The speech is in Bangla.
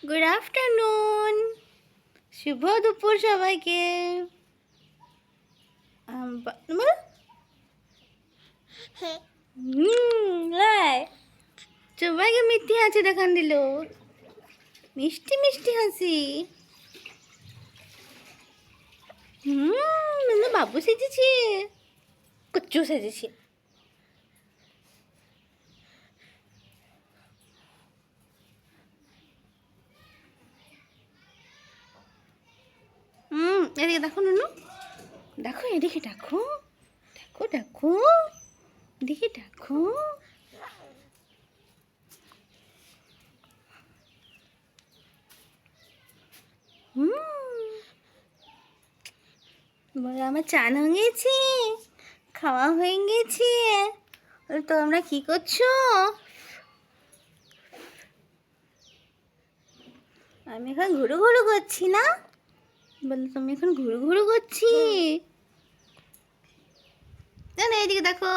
গুড আফটারনুন, শুভ দুপুর সবাইকে। সবাইকে মিষ্টি হাসি দেখান দিল, মিষ্টি মিষ্টি হাসি। বাবু সেজেছে, কুচ্চু সেজেছে। এদিকে দেখো নুনু, দেখো এদিকে দেখো, দেখো দেখো, এদিকে দেখো। বলো আমার চান হয়ে গেছে, খাওয়া হয়ে গেছে। তো আমরা কি করছো? আমি এখন ঘুরু ঘুরু করছি না? বলো তুমি এখন ঘুরু ঘুরু করছি না? না, এদিকে দেখো।